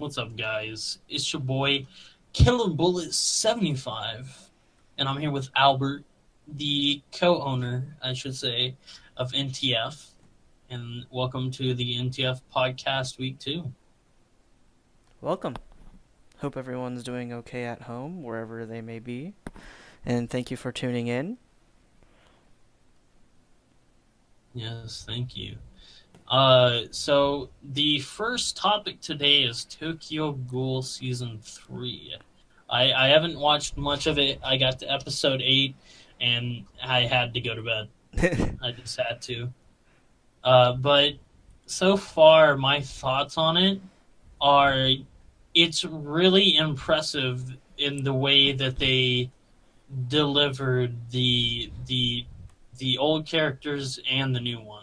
What's up, guys? It's your boy, Killing Bullet 75, and I'm here with Albert, the co-owner, I should say, of NTF. And welcome to the NTF podcast week 2. Welcome. Hope everyone's doing okay at home, wherever they may be. And thank you for tuning in. Yes, thank you. So the first topic today is Tokyo Ghoul Season 3. I haven't watched much of it. I got to episode 8, and I had to go to bed. I just had to. But so far, my thoughts on it are it's really impressive in the way that they delivered the old characters and the new one.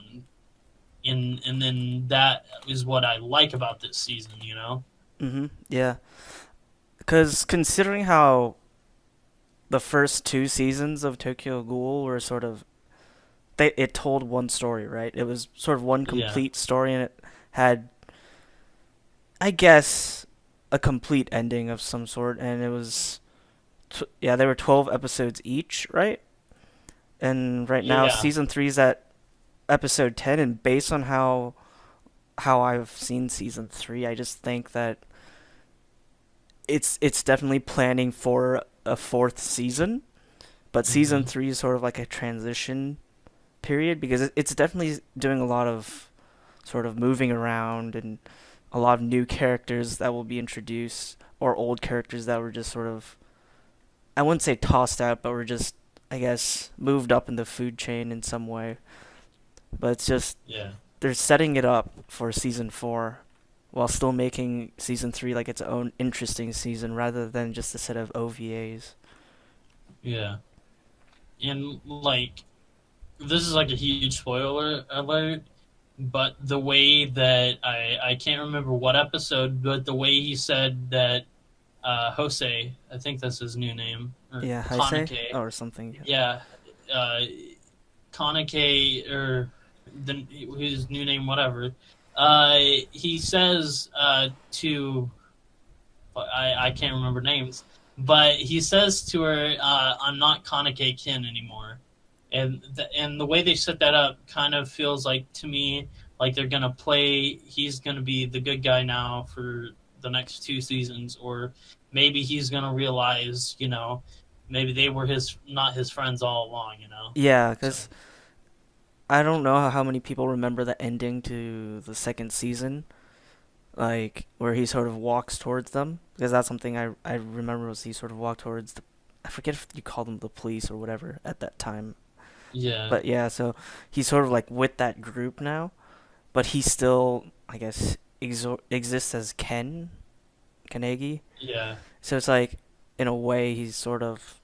And then that is what I like about this season, you know? Yeah. Because considering how the first two seasons of Tokyo Ghoul were sort of. It told one story, right? It was sort of one Yeah. complete story, and it had, I guess, a complete ending of some sort. And it was. Yeah, there were 12 episodes each, right? And right now, Yeah. season 3 is at episode 10, and based on how I've seen season 3, I just think that it's definitely planning for a fourth season, but season Hmm. 3 is sort of like a transition period because it's definitely doing a lot of sort of moving around and a lot of new characters that will be introduced or old characters that were just sort of, I wouldn't say tossed out, but were just, I guess, moved up in the food chain in some way. But it's just Yeah. they're setting it up for season 4 while still making season 3 like its own interesting season rather than just a set of OVAs. Yeah. And like this is like a huge spoiler alert, but the way that I can't remember what episode, but the way he said that Jose, I think that's his new name, or Yeah, I say Kanake, or something. yeah, uh, Kanake, or his new name, whatever. He says to I can't remember names, but he says to her, "I'm not Kanake Kin anymore," and and the way they set that up kind of feels like to me like they're gonna play. He's gonna be the good guy now for the next 2 seasons, or maybe he's gonna realize, maybe they were his not his friends all along, Yeah, So because I don't know how many people remember the ending to the second season, like where he sort of walks towards them. Because that's something I remember was he sort of walked towards the. I forget if you called them the police or whatever at that time. yeah, But yeah, so he's sort of like with that group now, but he still, I guess, exists as Kanegi. yeah, So it's like, in a way, he's sort of.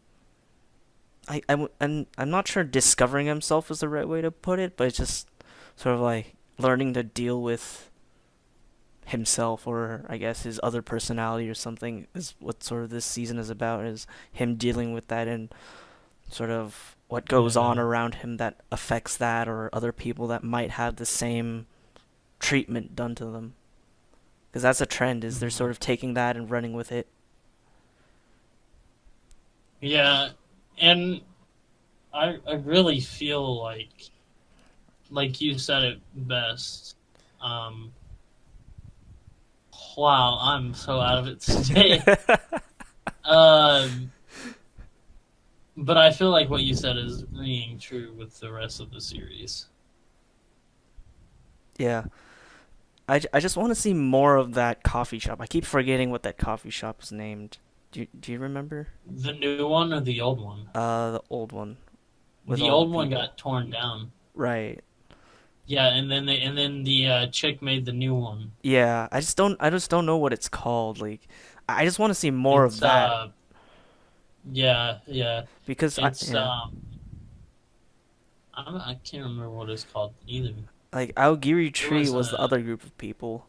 I'm not sure discovering himself is the right way to put it, but it's just sort of like learning to deal with himself, or I guess his other personality or something, is what sort of this season is about, is him dealing with that and sort of what goes on yeah. around him that affects that, or other people that might have the same treatment done to them. Because that's a trend, is they're Mhm. sort of taking that and running with it. Yeah, and I really feel like you said it best. Um, wow, I'm so out of it today. Um, but I feel like what you said is ringing true with the rest of the series. Yeah. I just want to see more of that coffee shop. I keep forgetting what that coffee shop is named. Do you remember? The new one or the old one? The old one with The all the old one people. got torn down. Right. Yeah, and then the chick made the new one. Yeah, I just don't know what it's called. Like, I just want to see more of It's that yeah, yeah. because It's yeah, I can't remember what it's called either. like Aogiri It Tree was was the other group of people.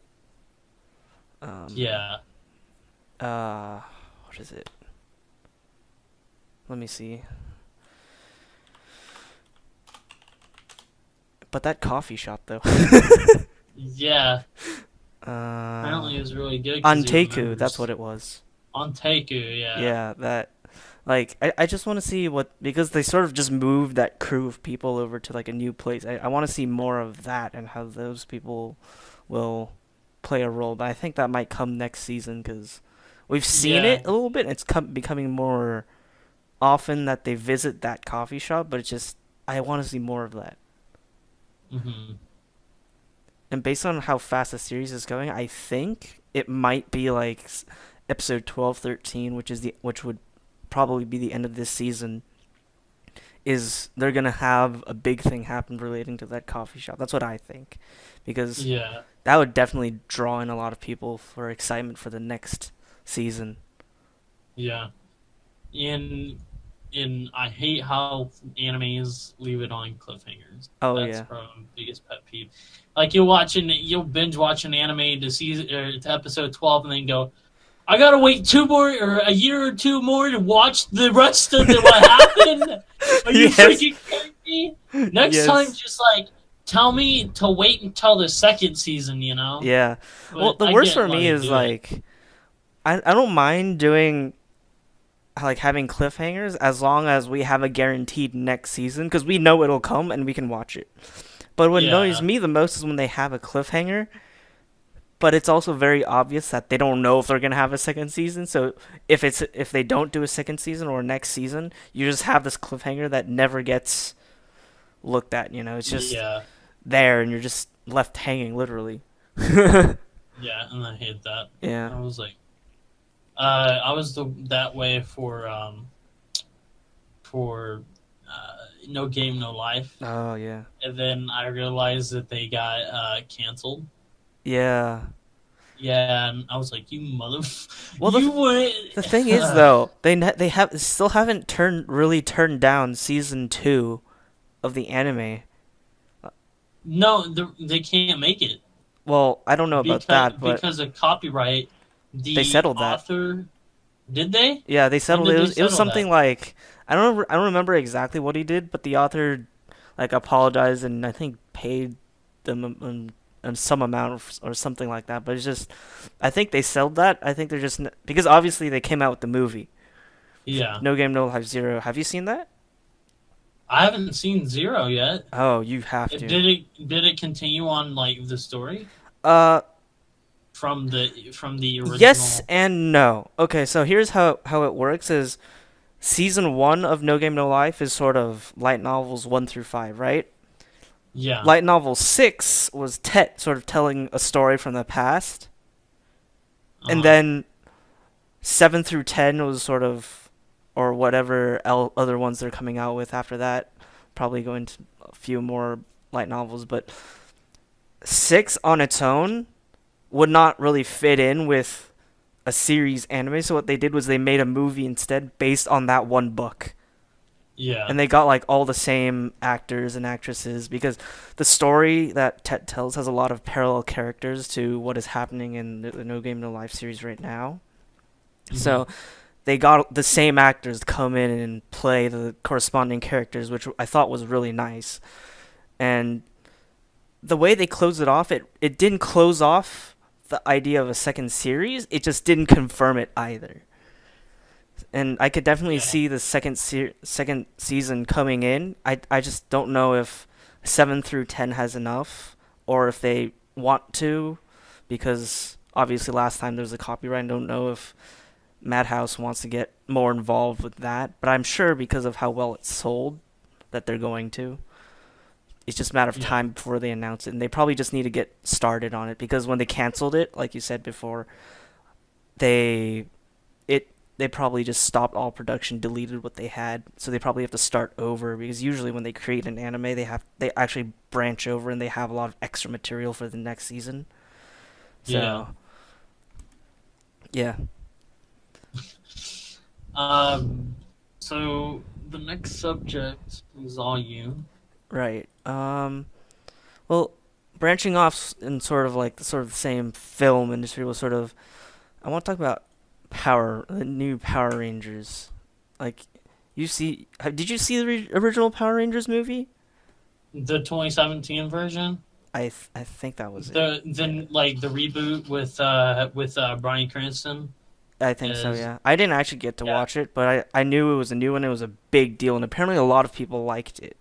Um, yeah. uh, what is it? Let me see. But that coffee shop though. Yeah, Uh, Apparently, it was really good because on he Taku, that's what remembers it was. on Taku. Yeah, Yeah, that like I just want to see what because they sort of just moved that crew of people over to like a new place. I want to see more of that and how those people will play a role. But I think that might come next season because we've seen yeah. it a little bit. It's becoming more often that they visit that coffee shop, but it's just I want to see more of that. Hmm. And based on how fast the series is going, I think it might be like episode 12, 13, which would probably be the end of this season. Is they're gonna have a big thing happen relating to that coffee shop? That's what I think, because Yeah, that would definitely draw in a lot of people for excitement for the next season. yeah. And and I hate how animes leave it on cliffhangers. Oh That's yeah, probably my biggest pet peeve. Like you'll binge watch an anime to season or to episode 12 and then go, I gotta wait two more or a year or two more to watch the rest of the what happened. Are you yes, freaking kidding me? Next time, yes, just like tell me to wait until the second season. yeah. Well, But the I worst get for why me they is do it. like I don't mind doing like having cliffhangers as long as we have a guaranteed next season because we know it'll come and we can watch it. But what annoys Yeah, me the most is when they have a cliffhanger, but it's also very obvious that they don't know if they're gonna have a second season. So if they don't do a second season or next season, you just have this cliffhanger that never gets looked at. It's just yeah, there and you're just left hanging literally. yeah, and I hate that. Yeah. I was like, I was that way for No Game No Life, Oh yeah. and then I realized that they got canceled. Yeah. Yeah, and I was like, "You mother, Well, you would." the thing is though, they have still haven't turned down season 2 of the anime. No, they can't make it Well, I don't know about that, but because of copyright. they The settled that. author did they? Yeah, they When settled it. did It they was settle something that? like I don't remember exactly what he did, but the author like apologized and I think paid them some amount or something like that. But it's just I think they settled that. I think they're just because obviously they came out with the movie Yeah, No Game No Life Zero. Have you seen that? I haven't seen Zero yet. Oh, you have to. Did it continue on like the story Uh, from the yes original? and no. Okay, so here's how it works: is season 1 of No Game No Life is sort of light novels 1 through 5, right? Yeah. Light novel 6 was Tet sort of telling a story from the past, and Uh-huh. then 7 through 10 was sort of, or whatever other ones they're coming out with after that. Probably going to a few more light novels, but 6 on its own would not really fit in with a series anime. So what they did was they made a movie instead based on that one book. Yeah. And they got like all the same actors and actresses because the story that Tet tells has a lot of parallel characters to what is happening in the No Game No Life series right now. Hmm. So they got the same actors to come in and play the corresponding characters, which I thought was really nice. And the way they closed it off, it didn't close off the idea of a second series. It just didn't confirm it either. And I could definitely Yeah. see the second season coming in. I just don't know if 7 through 10 has enough, or if they want to, because obviously last time there was a copyright. I don't know if Madhouse wants to get more involved with that, but I'm sure because of how well it's sold that they're going to. It's just a matter of Yeah. time before they announce it, and they probably just need to get started on it because when they canceled it, like you said before, they it they probably just stopped all production, deleted what they had, so they probably have to start over because usually when they create an anime, they actually branch over and they have a lot of extra material for the next season. Yeah. So yeah, Um. So the next subject is all you. right. Well, branching off in sort of like the same film industry was sort of I want to talk about the new Power Rangers. Like, did you see the original Power Rangers movie? The 2017 version. I think that was it. The Yeah, then like the reboot with Bryan Cranston I think so. is Yeah, I didn't actually get to yeah. watch it, but I knew it was a new one. It was a big deal, and apparently a lot of people liked it.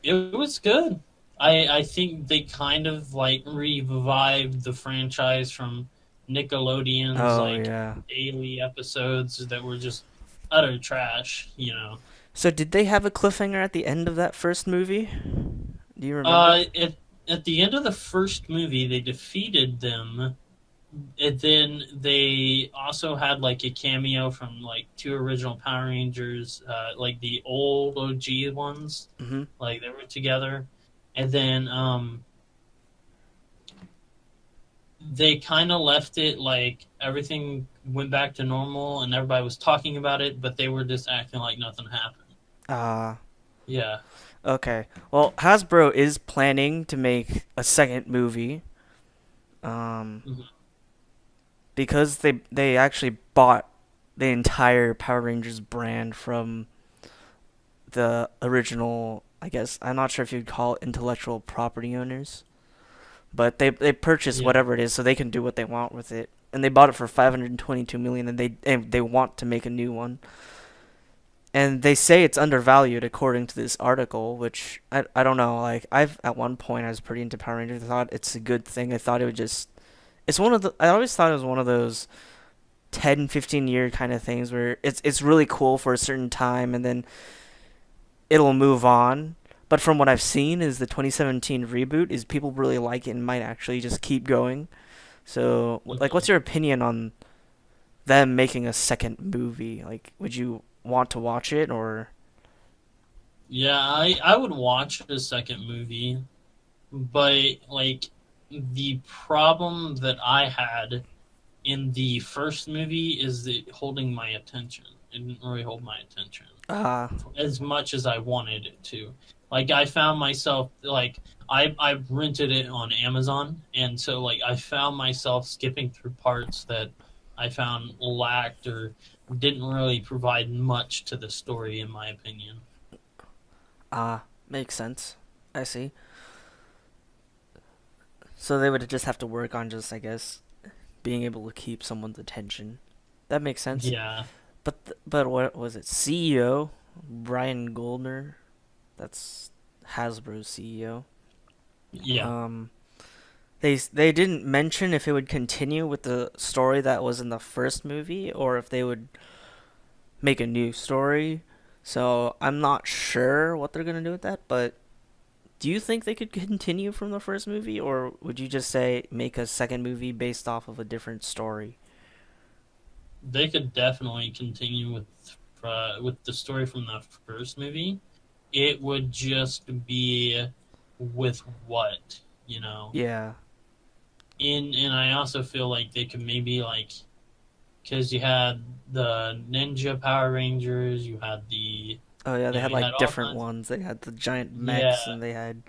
It was good. I think they kind of like revived the franchise from Nickelodeon's Oh like yeah. daily episodes that were just utter trash, you know. So did they have a cliffhanger at the end of that first movie? Do you remember? At the end of the first movie, they defeated them, and then they also had like a cameo from like two original Power Rangers, like the old OG ones, Mm-hmm. like they were together, and then they kind of left it like everything went back to normal and everybody was talking about it, but they were just acting like nothing happened. Ah. Yeah. Okay. Well, Hasbro is planning to make a second movie. Um, Mhm. because they actually bought the entire Power Rangers brand from the original. I guess I'm not sure if you'd call it intellectual property owners, but they purchased Yeah. whatever it is, so they can do what they want with it. And they bought it for 522 million, and they want to make a new one. And they say it's undervalued according to this article, which I don't know. Like I've at one point I was pretty into Power Rangers. I thought it's a good thing. I thought it would just it's one of the I always thought it was one of those 10, 15 year kind of things where it's really cool for a certain time and then it'll move on. But from what I've seen is the 2017 reboot is people really like it and might actually just keep going. So like Mhm. what's your opinion on them making a second movie? Like would you want to watch it or Yeah, I would watch the second movie, but like the problem that I had in the first movie is that holding my attention. It didn't really hold my attention as much as I wanted it to. Like I found myself like I rented it on Amazon, and so like I found myself skipping through parts that I found lacked or didn't really provide much to the story, in my opinion. makes sense. I see. So they would just have to work on just I guess being able to keep someone's attention. That makes sense. Yeah, But what was it? CEO Brian Goldner, that's Hasbro's CEO. yeah. Um, they didn't mention if it would continue with the story that was in the first movie or if they would make a new story. So I'm not sure what they're gonna do with that. But do you think they could continue from the first movie, or would you just say make a second movie based off of a different story? They could definitely continue with the story from the first movie. It would just be with what, you know. Yeah. And I also feel like they could maybe like because you had the Ninja Power Rangers, you had the Oh yeah, they had you had like all different kinds. ones. They had the giant Yeah, mechs, and they had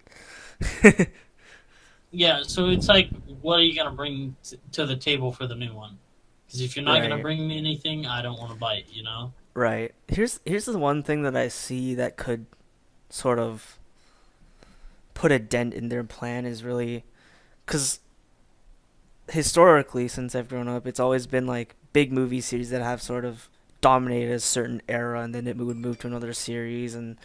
yeah. So it's like, what are you gonna bring to the table for the new one? Because if you're not gonna right. bring me anything, I don't want to bite. You know? Right. Here's the one thing that I see that could sort of put a dent in their plan is really because historically, since I've grown up, it's always been like big movie series that have sort of dominated a certain era, and then it would move to another series and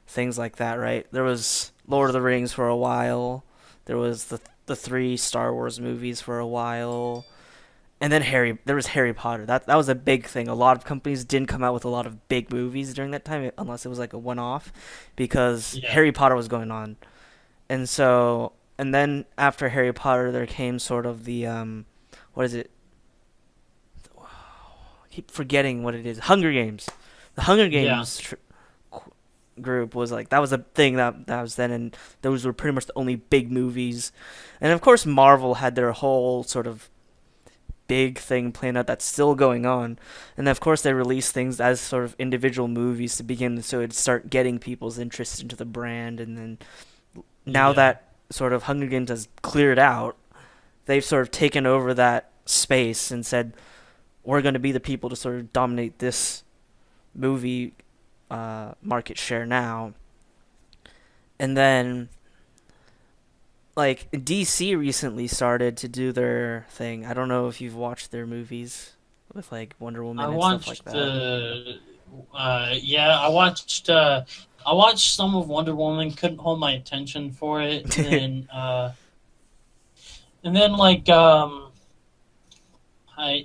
things like that. Right? There was Lord of the Rings for a while. There was the three Star Wars movies for a while. And then there was Harry Potter. That was a big thing. A lot of companies didn't come out with a lot of big movies during that time, unless it was like a one-off, because Yeah, Harry Potter was going on. And so, and then after Harry Potter, there came sort of the what is it? I keep forgetting what it is. Hunger Games. The Hunger yeah, Games group was like that was a thing that was then, and those were pretty much the only big movies. And of course, Marvel had their whole sort of big thing planned out that's still going on. And of course, they release things as sort of individual movies to begin, so it'd start getting people's interest into the brand. And then now yeah, that sort of Hunger Games has cleared out, they've sort of taken over that space and said, we're going to be the people to sort of dominate this movie market share now. And then like DC recently started to do their thing. I don't know if you've watched their movies with like Wonder I Woman and stuff like watched that. yeah, I watched some of Wonder Woman, couldn't hold my attention for it, and then like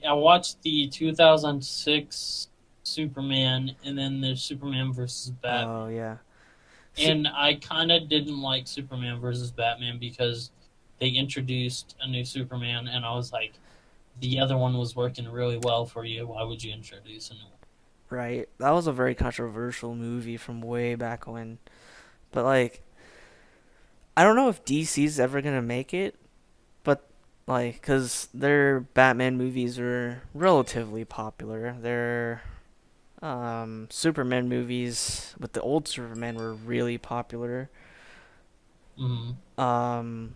I watched the 2006 Superman, and then there's Superman versus Oh Batman. yeah. See, And I kind of didn't like Superman versus Batman because they introduced a new Superman, and I was like, the other one was working really well for you. Why would you introduce a new one? right. That was a very controversial movie from way back when. But like, I don't know if DC's ever gonna make it, but like, cause their Batman movies are relatively popular. Their Superman movies with the old Superman were really popular. Mm-hmm. Um,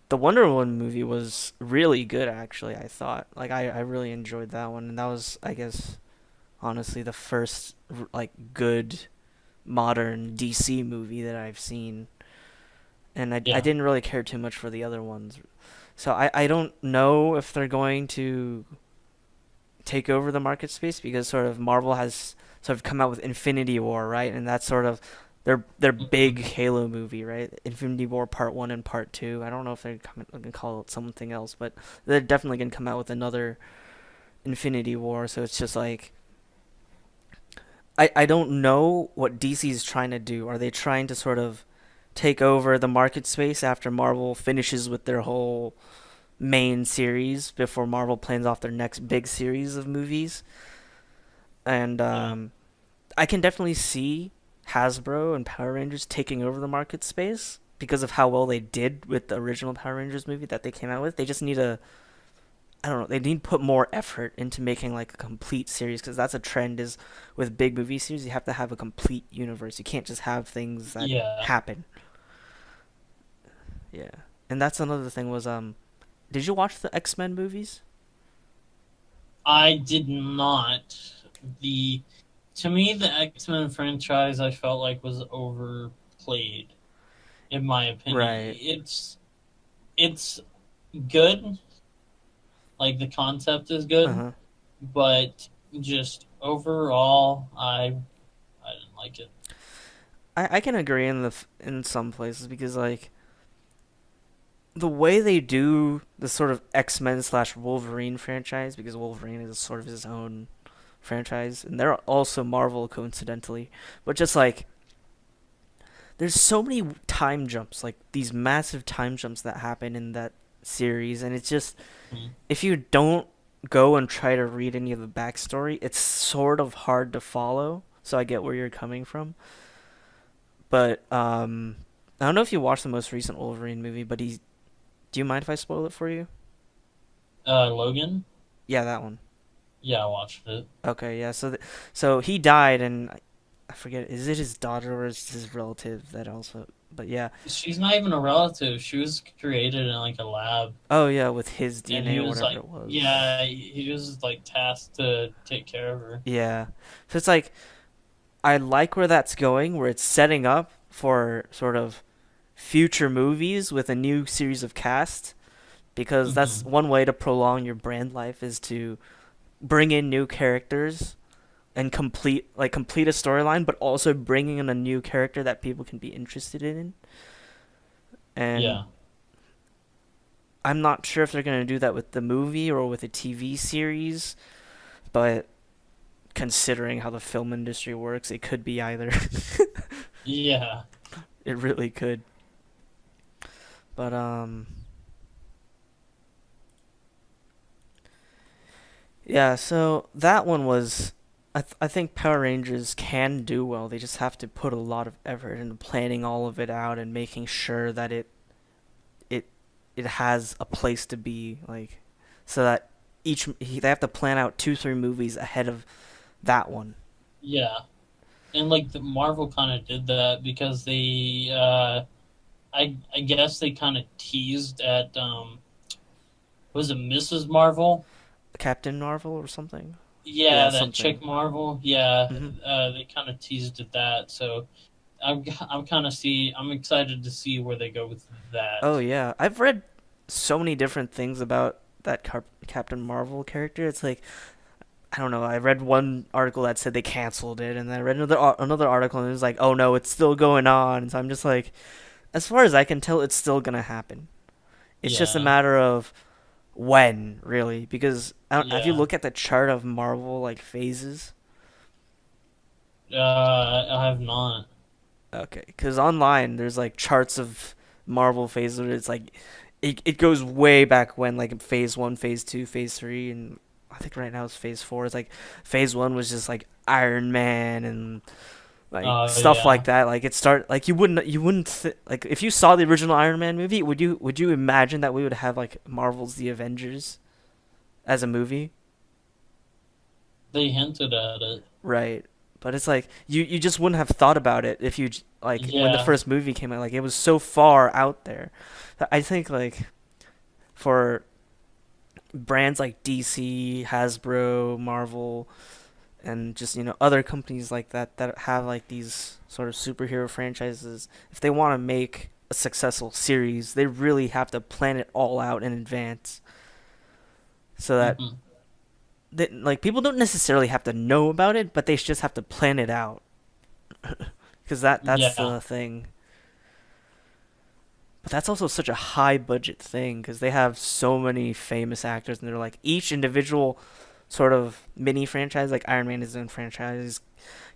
the Wonder Woman movie was really good, actually. I thought, like, I really enjoyed that one, and that was, I guess, honestly, the first like good modern DC movie that I've seen. And I Yeah, didn't really care too much for the other ones. So I don't know if they're going to take over the market space because sort of Marvel has sort of come out with Infinity War, right? And that's sort of their big mm-hmm. Halo movie, right? Infinity War Part 1 and Part 2. I don't know if they're going to call it something else, but they're definitely going to come out with another Infinity War, so it's just like I don't know what DC is trying to do. Are they trying to sort of take over the market space after Marvel finishes with their whole main series before Marvel plans off their next big series of movies? And Yeah, I can definitely see Hasbro and Power Rangers taking over the market space because of how well they did with the original Power Rangers movie that they came out with. They just need a I don't know. They need to put more effort into making like a complete series because that's a trend. Is with big movie series, you have to have a complete universe. You can't just have things that yeah. happen. Yeah, and that's another thing was did you watch the X-Men movies? I did not. The To me, the X Men franchise I felt like was overplayed, in my opinion. Right. It's good, like the concept is Uh good, huh. but just overall, I didn't like it. I can agree in in some places because like the way they do the sort of X-Men slash Wolverine franchise because Wolverine is sort of his own franchise and they're also Marvel coincidentally, but just like there's so many time jumps, like these massive time jumps that happen in that series, and it's just Mhm. if you don't go and try to read any of the backstory, it's sort of hard to follow. So I get where you're coming from, but I don't know if you watched the most recent Wolverine movie, but he. Do you mind if I spoil it for you? Logan, Yeah, that one. yeah, I watched it. Okay, yeah. So he died, and I forget is it his daughter or is his relative that also. But yeah. She's not even a relative. She was created in like a lab, Oh yeah, with his and DNA he or was whatever like, it was. yeah, he was like tasked to take care of her. Yeah. So it's like I like where that's going, where it's setting up for sort of future movies with a new series of cast, because that's Hmm. one way to prolong your brand life is to bring in new characters and complete a storyline, but also bringing in a new character that people can be interested in. And Yeah, I'm not sure if they're gonna do that with the movie or with a TV series, but considering how the film industry works, it could be either. yeah, It really could. But yeah. So that one was. I think Power Rangers can do well. They just have to put a lot of effort into planning all of it out and making sure that it it has a place to be like, so that they have to plan out 2 3 movies ahead of that one. yeah. And like the Marvel kind of did that because I guess they kind of teased at was it Mrs. Marvel? Captain Marvel or something. Yeah, Yeah, that something. chick Marvel. Yeah, Hmm. they kind of teased at that. So I'm excited to see where they go with Oh that. yeah, I've read so many different things about that Captain Marvel character. It's like I don't know. I read one article that said they canceled it, and then I read another article and it was like, oh no, it's still going on. And so I'm just like, as far as I can tell, it's still gonna happen. It's just a Yeah, matter of when, really, because if you yeah. look at the chart of Marvel like phases, I have not. okay, because online there's like charts of Marvel phases. Where it's like it goes way back when, like phase one, phase two, phase three, and I think right now it's phase four. It's like phase one was just like Iron Man and like Oh stuff like yeah, that. Like it start like like if you saw the original Iron Man movie, would you imagine that we would have like Marvel's The Avengers as a movie? they hinted at it. Right. But it's like you just wouldn't have thought about it if you like when the Yeah, first movie came out. Like it was so far out there. I think like for brands like DC, Hasbro, Marvel, and just other companies like that have like these sort of superhero franchises, if they want to make a successful series, they really have to plan it all out in advance so that hmm, like people don't necessarily have to know about it, but they just have to plan it out because that's yeah, the thing. But that's also such a high budget thing because they have so many famous actors, and they're like each individual sort of mini franchise. Like Iron Man is his own franchise,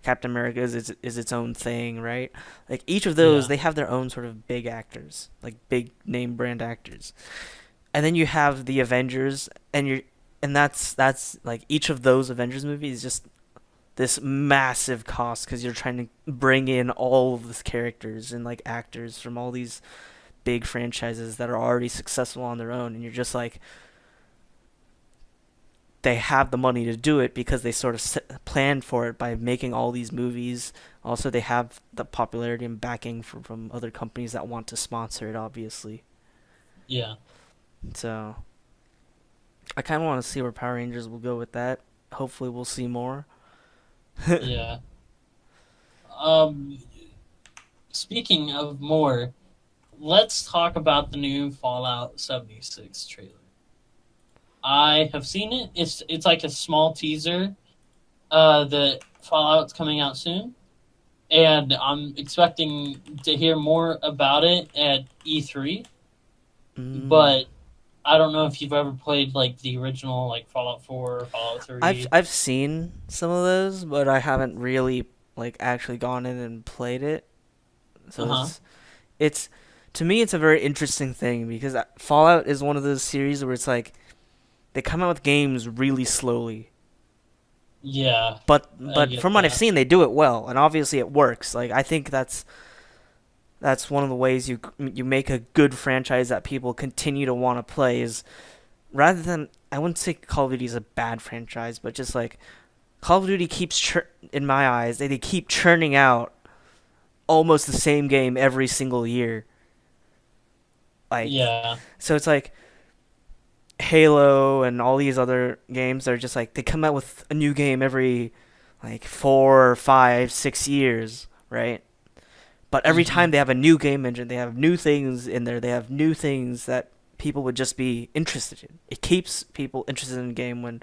Captain America is its own thing, right? Like each of those, yeah, they have their own sort of big actors, like big name brand actors, and then you have the Avengers, and that's like each of those Avengers movies is just this massive cost because you're trying to bring in all of these characters and like actors from all these big franchises that are already successful on their own, and you're just like they have the money to do it because they sort of planned for it by making all these movies. Also, they have the popularity and backing from other companies that want to sponsor it, obviously. yeah, So I kind of want to see where Power Rangers will go with that. Hopefully, we'll see more. yeah. Um, Speaking of more, let's talk about the new Fallout 76 trailer. I have seen it. It's like a small teaser. That Fallout's coming out soon, and I'm expecting to hear more about it at E3. Mm. But I don't know if you've ever played like the original like Fallout 4 or Fallout I've 3. I've seen some of those, but I haven't really like actually gone in and played it. So Uh huh. it's to me it's a very interesting thing because Fallout is one of those series where it's like they come out with games really slowly. Yeah, I But get from what I've that. seen, they do it well, and obviously it works. Like I think that's one of the ways you make a good franchise that people continue to want to play is rather than I wouldn't say Call of Duty is a bad franchise, but just like Call of Duty in my eyes they keep churning out almost the same game every single year. Like Yeah. so it's like Halo and all these other games are just like they come out with a new game every like 4, 5, 6 years, right? But every time Hmm. they have a new game engine, they have new things in there. They have new things that people would just be interested in. It keeps people interested in the game when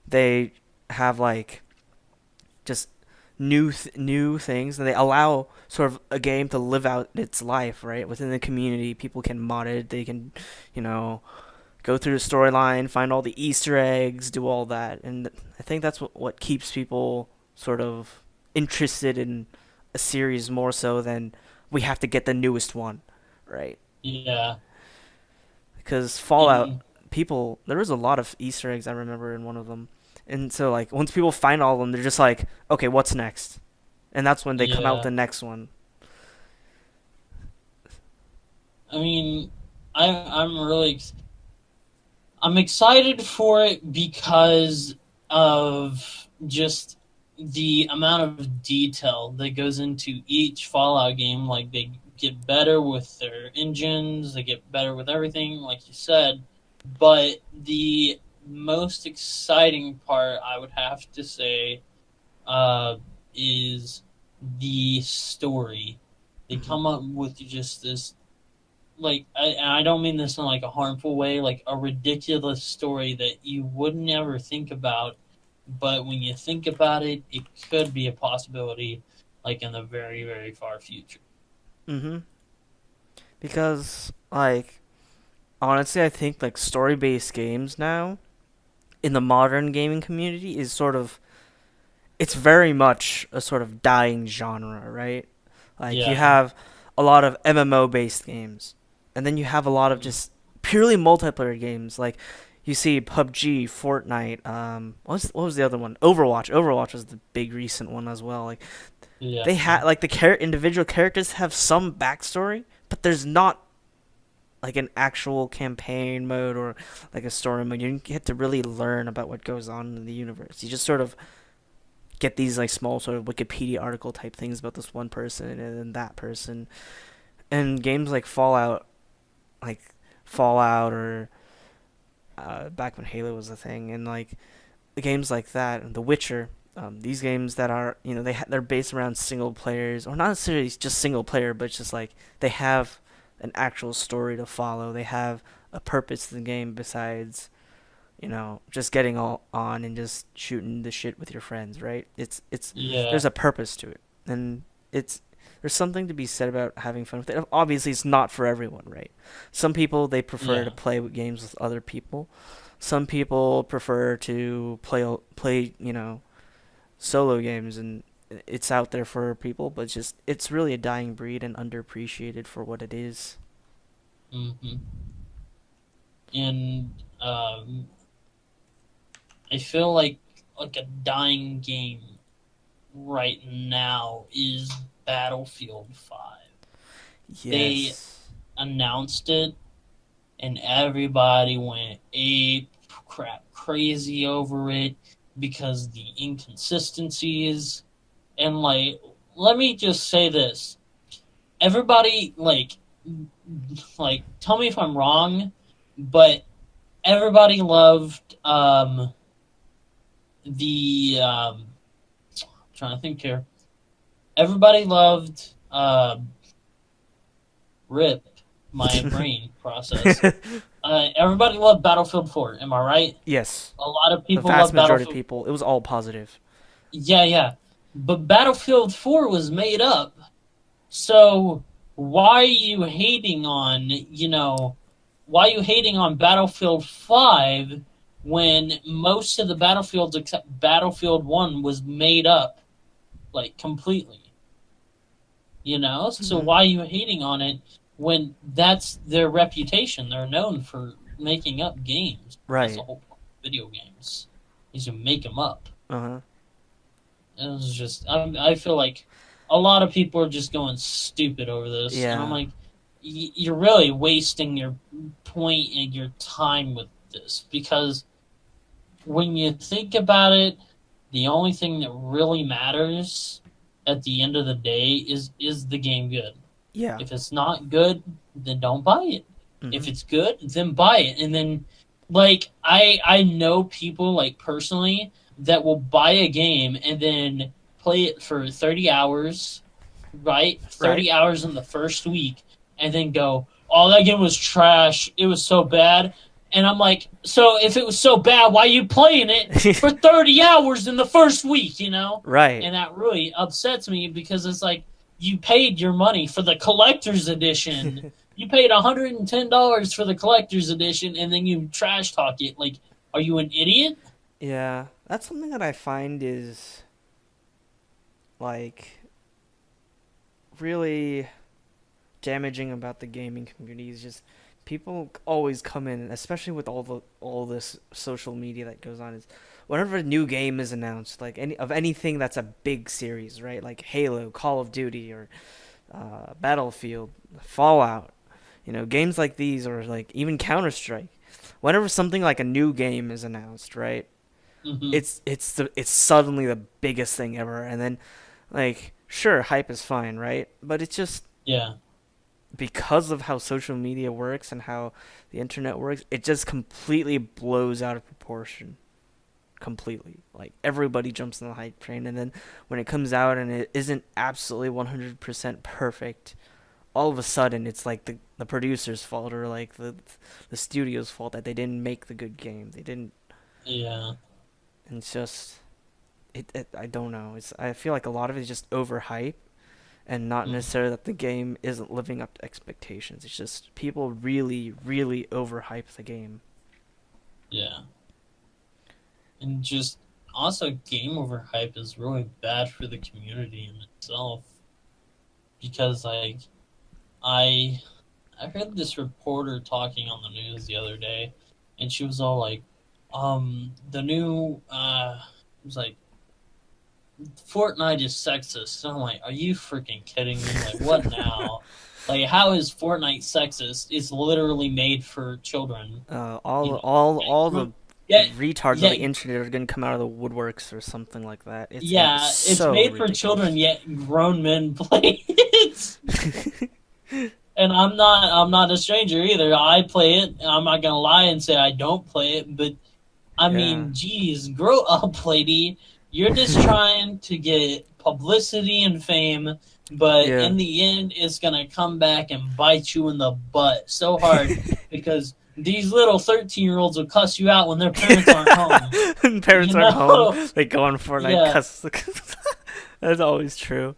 they have like just new things, and they allow sort of a game to live out its life, right? Within the community, people can mod it. They can, you know, go through the storyline, find all the Easter eggs, do all that, and I think that's what keeps people sort of interested in a series more so than we have to get the newest one, right? Yeah. Because Fallout, And people there was a lot of Easter eggs I remember in one of them, and so like once people find all of them, they're just like, okay, what's next? And that's when they come out with yeah, the next one. I mean, I'm really I'm excited for it because of just the amount of detail that goes into each Fallout game. Like they get better with their engines, they get better with everything, like you said. But the most exciting part, I would have to say, uh, is the story. They Hmm. come up with just this, like, and I don't mean this in like a harmful way, like a ridiculous story that you would never think about, but when you think about it, it could be a possibility, like in the very, very far future. Hmm. Because like honestly, I think like story-based games now in the modern gaming community is sort of it's very much a sort of dying genre, right? Like you Yeah. have a lot of MMO based games, and then you have a lot of Mm. just purely multiplayer games. Like you see PUBG, Fortnite. What was the other one? Overwatch. Overwatch was the big recent one as well. Like Yeah. they had like the individual characters have some backstory, but there's not like an actual campaign mode or like a story mode. You don't get to really learn about what goes on in the universe. You just sort of get these like small sort of Wikipedia article type things about this one person and then that person. And games like Fallout or back when Halo was a thing, and like the games like that, and The Witcher. These games that are they're based around single players, or not necessarily just single player, but it's just like they have an actual story to follow. They have a purpose to the game besides just getting all on and just shooting the shit with your friends, right? It's Yeah. there's a purpose to it, and it's there's something to be said about having fun with it. Obviously, it's not for everyone, right? Some people they prefer to Yeah. play games with other people. Some people prefer to play solo games, and it's out there for people, but it's really a dying breed and underappreciated for what it is. Hmm. And I feel like a dying game right now is Battlefield 5. They Yes. announced it and everybody went ape crap crazy over it because the inconsistencies, and like, let me just say this. Everybody tell me if I'm wrong, but everybody loved the I'm trying to think here. Everybody loved rip my brain process. Everybody loved Battlefield 4. Am I right? Yes. A lot of The people vast love majority of Battlefield. people, it was all positive. Yeah, yeah. But Battlefield 4 was made up. So why are you hating on, why are you hating on Battlefield 5 when most of the battlefields except Battlefield 1 was made up, like, completely? So Hmm. why are you hating on it when that's their reputation? They're known for making up games. That's the Right. whole point of video games, is you make them up. Uh huh. It was just, I feel like a lot of people are just going stupid over this, and I'm Yeah. like, you're really wasting your point and your time with this, because when you think about it, the only thing that really matters at the end of the day is the game good. Yeah. If it's not good, then don't buy it. If Hmm. it's good, then buy it. And then, like, I know people, like, personally, that will buy a game and then play it for 30 hours, right? Right. 30 hours in the first week, and then go, "Oh, that game was trash. It was so bad." And I'm like, so if it was so bad, why are you playing it for 30 hours in the first week, Right. And that really upsets me, because it's like, you paid your money for the collector's edition. You paid $110 for the collector's edition, and then you trash talk it. Like, are you an idiot? Yeah. That's something that I find is like really damaging about the gaming community is just people always come in, especially with all this social media that goes on. Is whenever a new game is announced, like anything that's a big series, right? Like Halo, Call of Duty, or Battlefield, Fallout. Games like these, or like even Counter Strike. Whenever something like a new game is announced, right? Mm-hmm. It's suddenly the biggest thing ever, and then like sure hype is fine, right? But it's just Yeah. because of how social media works and how the internet works, it just completely blows out of proportion. completely. Like everybody jumps on the hype train, and then when it comes out and it isn't absolutely 100% perfect, all of a sudden it's like the producer's fault or like the studio's fault that they didn't make the good game. They didn't. Yeah. And it's just I don't know. I feel like a lot of it is just overhype and not Mm. necessarily that the game isn't living up to expectations. It's just people really, really overhype the game. Yeah. And just also game overhype is really bad for the community in itself because like I I heard this reporter talking on the news the other day, and she was all like, the new it was like Fortnite is sexist. And I'm like, are you freaking kidding me? Like, what now? Like, how is Fortnite sexist? It's literally made for children. All You know, all the yeah, retards of yeah, the internet are gonna come out of the woodworks or something like that. It's yeah. It's so made for children, ridiculous. yet grown men play it. And I'm not a stranger either. I play it. I'm not gonna lie and say I don't play it, but I Yeah. mean, geez, grow up, lady. You're just trying to get publicity and fame, but Yeah. in the end, it's gonna come back and bite you in the butt so hard because these little 13-year-olds will cuss you out when their parents aren't home. Parents You aren't home. know? They go on Fortnite Yeah. cuss. That's always true.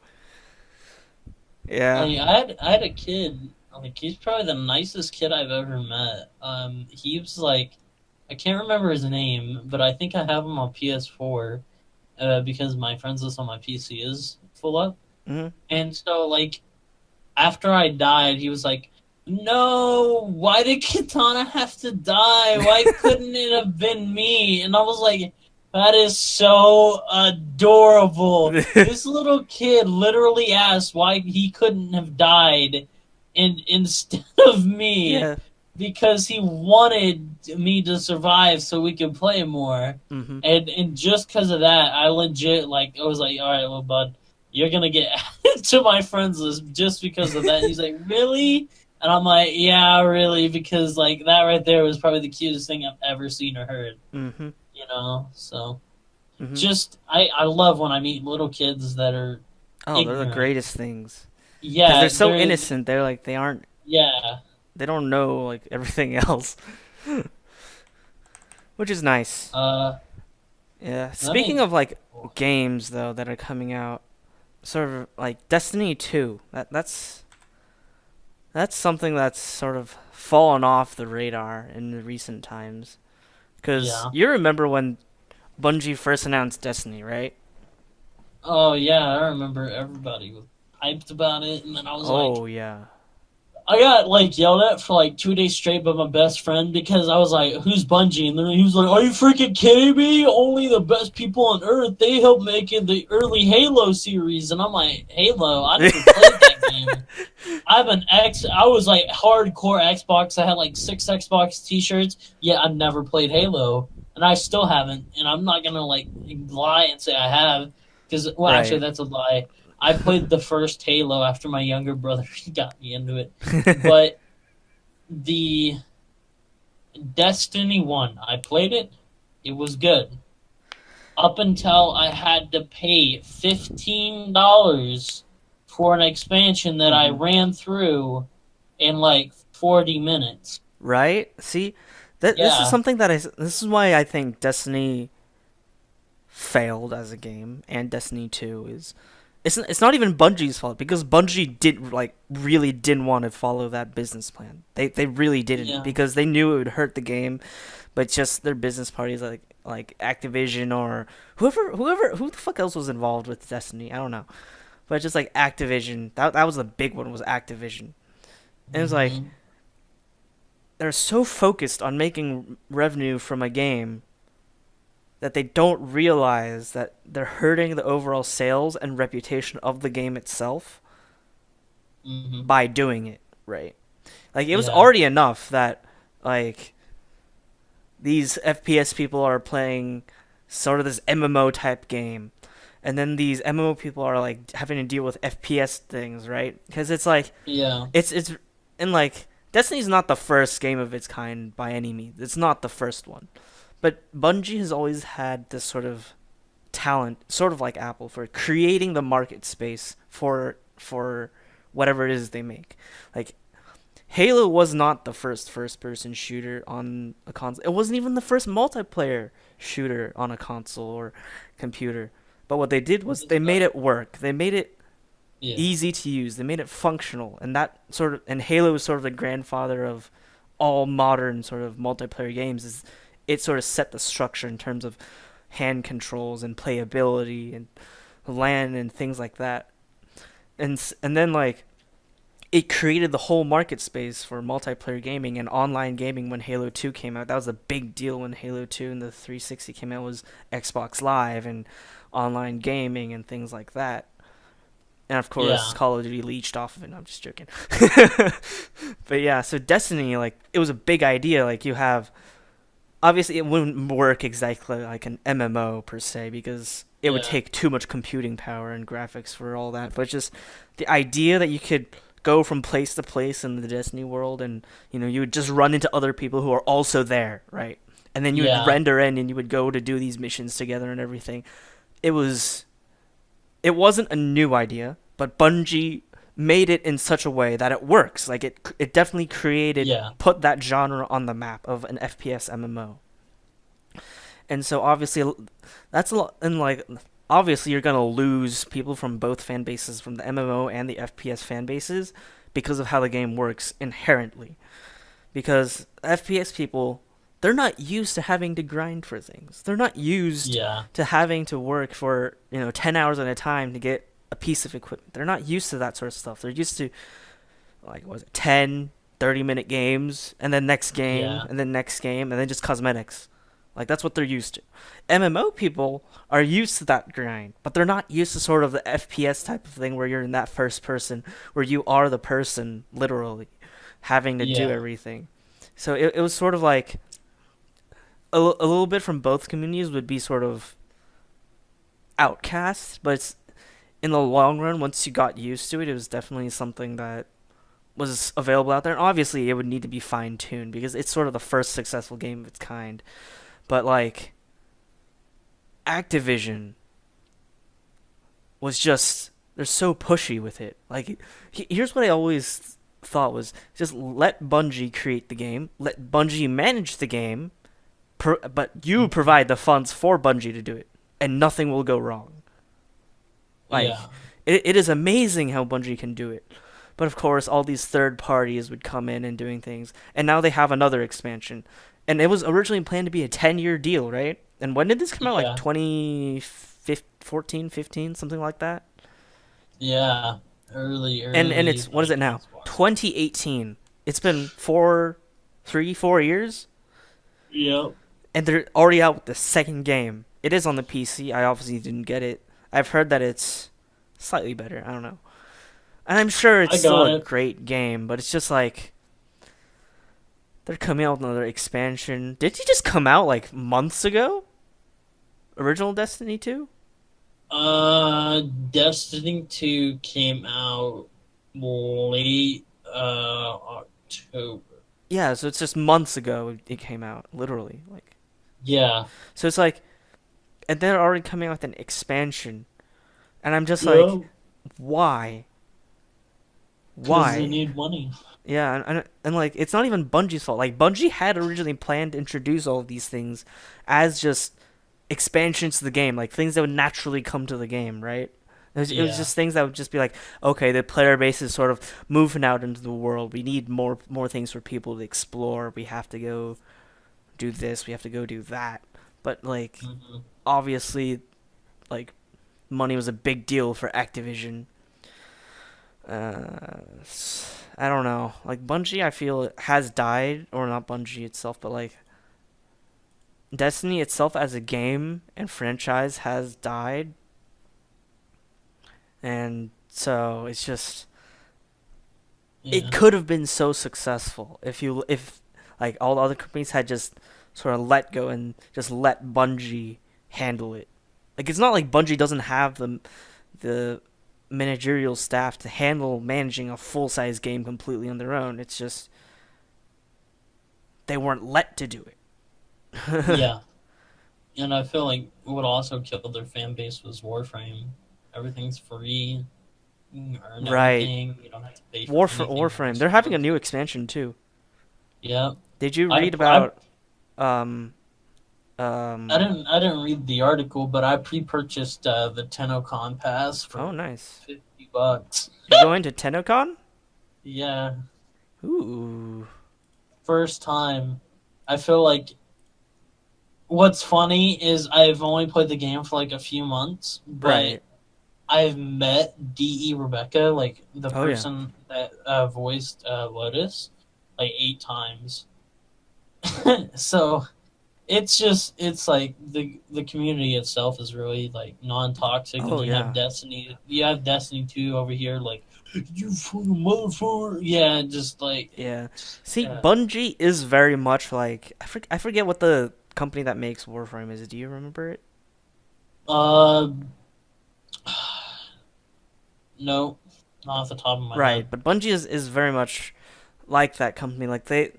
Yeah. Like I had a kid. Like he's probably the nicest kid I've ever met. He was like I can't remember his name, but I think I have him on PS4 because my friends list on my PC is full up. Hmm. And so like after I died, he was like, "No, why did Kitana have to die? Why couldn't it have been me?" And I was like, "That is so adorable." This little kid literally asked why he couldn't have died instead of me Yeah. because he wanted me to survive so we could play more. Hmm. And just because of that, I legit like I was like, all right, little bud, you're gonna get added to my friends list just because of that. And he's like, really? And I'm like, yeah, really, because like that right there was probably the cutest thing I've ever seen or heard. Hmm. You know, so Hmm. just I love when I meet little kids that are Oh, they're the ignorant. greatest things because they're Yeah, so they're innocent. They're like they aren't. yeah, They don't know like everything else, which is nice. uh, Yeah. that Speaking makes of like games though that are coming out, sort of like Destiny 2. That's something that's sort of fallen off the radar in the recent times. Because yeah. you remember when Bungie first announced Destiny, right? Oh yeah, I remember everybody was hyped about it, and then I was like, Oh yeah. I got like yelled at for like 2 days straight by my best friend because I was like, "Who's Bungie?" And then he was like, "Are you freaking kidding me? Only the best people on Earth. They helped make it the early Halo series." And I'm like, "Halo? I never played that game. I'm an X. I was like hardcore Xbox. I had like 6 Xbox T-shirts. Yeah, I never played Halo, and I still haven't. And I'm not gonna like lie and say I have because well, actually Right. that's a lie. I played the first Halo after my younger brother got me into it, but the Destiny 1, I played it. It was good up until I had to pay $15 for an expansion that I Hmm. ran through in like 40 minutes. Right? See, that this is Yeah, something that this is why I think Destiny failed as a game and Destiny 2 is it's not even Bungie's fault because Bungie did like really didn't want to follow that business plan. They really didn't yeah, because they knew it would hurt the game, but just their business parties like Activision or who the fuck else was involved with Destiny, I don't know. But just like Activision, that was the big one was Activision. And it's like hmm, they're so focused on making revenue from a game that they don't realize that they're hurting the overall sales and reputation of the game itself hmm, by doing it, right? Like it was yeah, already enough that like these FPS people are playing sort of this MMO type game, and then these MMO people are like having to deal with FPS things, right? Because it's like yeah, it's and like Destiny's not the first game of its kind by any means. It's not the first one. But Bungie has always had this sort of talent, sort of like Apple, for creating the market space for whatever it is they make. Like Halo was not the first person shooter on a console. It wasn't even the first multiplayer shooter on a console or computer. But what they did What was is they made that? it work. They made it Yeah, easy to use. They made it functional, and that sort of and Halo is sort of the grandfather of all modern sort of multiplayer games. Is it sort of set the structure in terms of hand controls and playability and LAN and things like that. And then like it created the whole market space for multiplayer gaming and online gaming when Halo 2 came out. That was a big deal when Halo 2 and the 360 came out, was Xbox Live and online gaming and things like that. And of course, yeah, Call of Duty leached off of it. No, I'm just joking. But yeah, so Destiny, like, it was a big idea. Like, you have. Obviously, it wouldn't work exactly like an MMO per se because it would yeah, take too much computing power and graphics for all that. But just the idea that you could go from place to place in the Destiny world and, you would just run into other people who are also there, right? And then you would yeah, render in and you would go to do these missions together and everything. It was it wasn't a new idea, but Bungie made it in such a way that it works. Like it definitely yeah, put that genre on the map of an FPS MMO. And so obviously that's a lot, and like obviously you're going to lose people from both fan bases, from the MMO and the FPS fan bases, because of how the game works inherently. Because FPS people, they're not used to having to grind for things. They're not used yeah, to having to work for, 10 hours at a time to get a piece of equipment. They're not used to that sort of stuff. They're used to, like, what was it, 10, 30-minute games, and then next game, yeah, and then next game, and then just cosmetics. Like, that's what they're used to. MMO people are used to that grind, but they're not used to sort of the FPS type of thing where you're in that first person, where you are the person, literally, having to do yeah, everything. So it was sort of like a little bit from both communities would be sort of outcast, but it's, in the long run, once you got used to it, it was definitely something that was available out there. And obviously, it would need to be fine tuned because it's sort of the first successful game of its kind. But like Activision was just, they're so pushy with it. Like here's what I always thought was, just let Bungie create the game, let Bungie manage the game, but you mhm, provide the funds for Bungie to do it, and nothing will go wrong. Like yeah, it is amazing how Bungie can do it. But of course, all these third parties would come in and doing things, and now they have another expansion, and it was originally planned to be a 10-year deal, right? And when did this come out? Like yeah, 2014, 15, something like that. yeah. Early, And early it's, what is it now? Xbox. 2018. It's been 4 years, Yep. and they're already out with the second game. It is on the PC. I obviously didn't get it. I've heard that it's slightly better. I don't know. And I'm sure it's I still got a it. great game, but it's just like they're coming out with another expansion. Did you just come out like months ago? Original Destiny 2? Destiny 2 came out late October. Yeah, so it's just months ago it came out, literally. Like, Yeah. so it's like, and they're already coming out with an expansion, and I'm just like, Yeah. why? Because they Why? need money. Yeah, and like it's not even Bungie's fault. Like Bungie had originally planned to introduce all of these things as just expansions to the game, like things that would naturally come to the game, right? It was Yeah. just things that would just be like, okay, the player base is sort of moving out into the world. We need more things for people to explore. We have to go do this. We have to go do that. But like, Hmm. obviously, like money was a big deal for Activision. Uh, I don't know. Like Bungie, I feel has died, or not Bungie itself, but like Destiny itself as a game and franchise has died, and so it's just, it Yeah. could have been so successful if like all the other companies had just sort of let go and just let Bungie handle it. Like it's not like Bungie doesn't have the managerial staff to handle managing a full size game completely on their own. It's just they weren't let to do it. Yeah, and I feel like what also killed their fan base was Warframe. Everything's free. You can earn Right. everything. You don't have to pay for anything Warframe. unless you They're having a want new to. expansion too. Yeah, Did you I read I about um I um didn't read the article, but I pre-purchased the TennoCon pass oh, for nice. $50. You're going to TennoCon? Yeah, Ooh. first time. I feel like what's funny is I've only played the game for like a few months, but Right. I've met DE Rebecca, like the Oh yeah. person that voiced Lotus, like 8 times. So it's like the community itself is really like non-toxic, and Oh then yeah. you have Destiny 2 over here, like you fucking motherfucker, yeah, just like Yeah. just, See, yeah. Bungie is very much like I forget what the company that makes Warframe is. Do you remember it? uh no, not off the top of my Right, head. but Bungie is very much like that company. Like they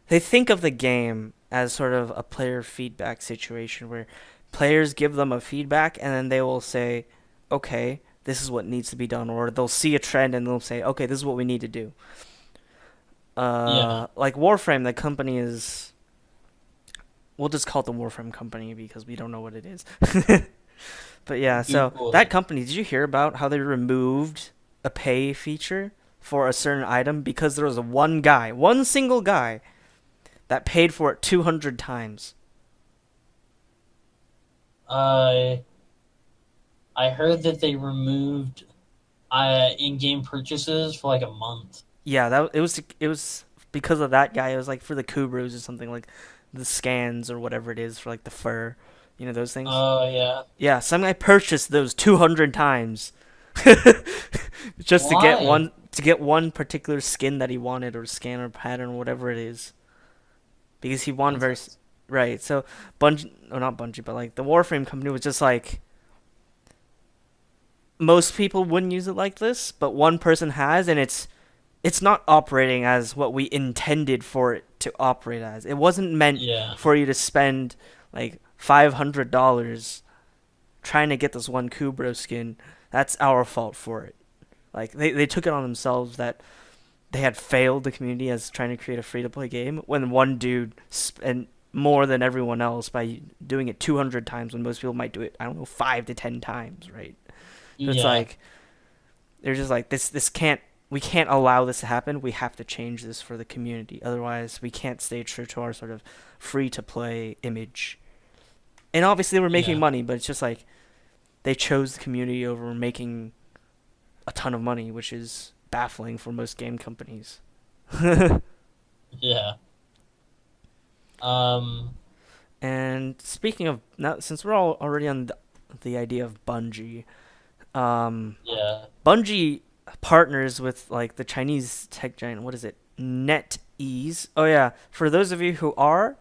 think of the game as sort of a player feedback situation where players give them a feedback and then they will say, "Okay, this is what needs to be done," or they'll see a trend and they'll say, "Okay, this is what we need to do." Yeah, Like Warframe, the company is, we'll just call it the Warframe company because we don't know what it is. But yeah, so Google that it. company, did you hear about how they removed a pay feature for a certain item because there was one guy, one single guy, that paid for it 200 times? uh I heard that they removed in-game purchases for like a month. Yeah, that it was because of that guy. It was like for the Kubros or something, like the scans or whatever it is for like the fur, those things. Oh yeah. Yeah, some guy purchased those 200 times just Why? to get one particular skin that he wanted or scan or pattern or whatever it is because he wanted That's very right. So Bungie, or not Bungie, but like the Warframe company was just like most people wouldn't use it like this, but one person has, and it's not operating as what we intended for it to operate as. It wasn't meant yeah. for you to spend like $500 trying to get this one Kubro skin. That's our fault for it. Like they took it on themselves that they had failed the community as trying to create a free to play game when one dude spent more than everyone else by doing it 200 times when most people might do it, I don't know, 5 to 10 times, right? So it's Yeah. like they're just like this can't, we can't allow this to happen. We have to change this for the community. Otherwise, we can't stay true to our sort of free to play image. And obviously, we're making Yeah. money, but it's just like they chose the community over making a ton of money, which is baffling for most game companies. Yeah. Um And speaking of now, since we're all already on the idea of Bungie, um, yeah. Bungie partners with like the Chinese tech giant. What is it? NetEase. Oh yeah. For those of you who are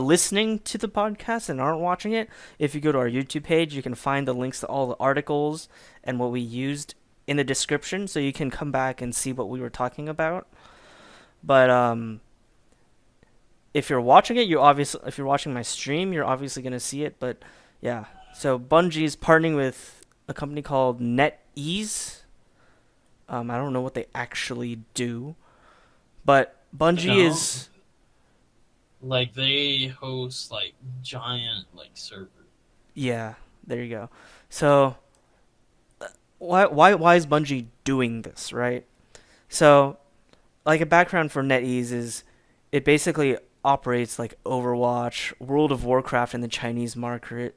listening to the podcast and aren't watching it, if you go to our YouTube page, you can find the links to all the articles and what we used in the description, so you can come back and see what we were talking about. But if you're watching it, if you're watching my stream, you're obviously gonna see it. But yeah, so Bungie's partnering with a company called NetEase. I don't know what they actually do, but Bungie No. is, Like they host like giant like servers. yeah. There you go. So why is Bungie doing this, right? So like a background for NetEase is it basically operates like Overwatch, World of Warcraft in the Chinese market.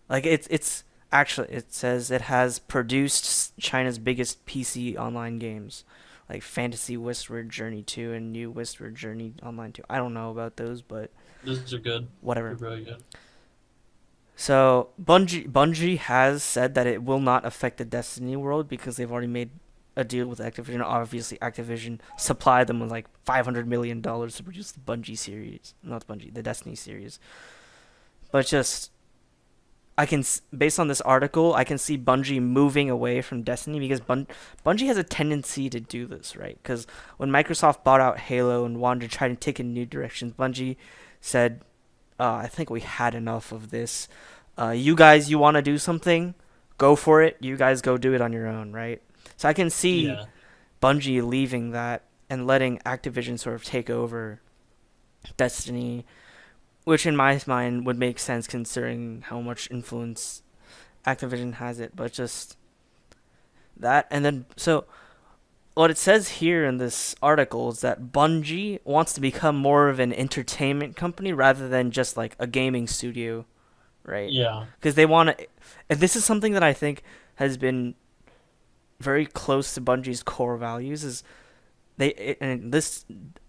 Like it's actually, it says it has produced China's biggest PC online games, like Fantasy Westward Journey 2 and New Westward Journey Online 2. I don't know about those, but Those are good. They're whatever. really good. So Bungie has said that it will not affect the Destiny world because they've already made a deal with Activision. Obviously, Activision supplied them with like $500 million to produce the Bungie series, not the Bungie, the Destiny series. But just based on this article, I can see Bungie moving away from Destiny because Bungie has a tendency to do this, right? Because when Microsoft bought out Halo and wanted to try to take in new directions, Bungie said, I think we had enough of this. You guys, you want to do something? Go for it. You guys go do it on your own, right? So I can see Yeah, Bungie leaving that and letting Activision sort of take over Destiny, which in my mind would make sense considering how much influence Activision has it. But just that, and then so what it says here in this article is that Bungie wants to become more of an entertainment company rather than just like a gaming studio, right? yeah, Because they want to, and this is something that I think has been very close to Bungie's core values. Is and this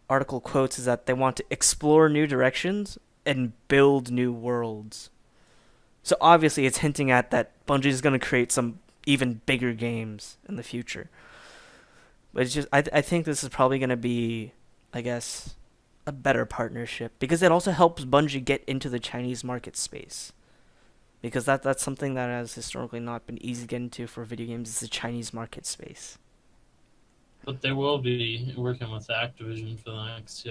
article quotes is that they want to explore new directions and build new worlds. So obviously, it's hinting at that Bungie is going to create some even bigger games in the future. But it's just I think this is probably going to be, I guess, a better partnership because it also helps Bungie get into the Chinese market space. Because that's something that has historically not been easy to get into for video games is the Chinese market space. but they will be working with Activision for the next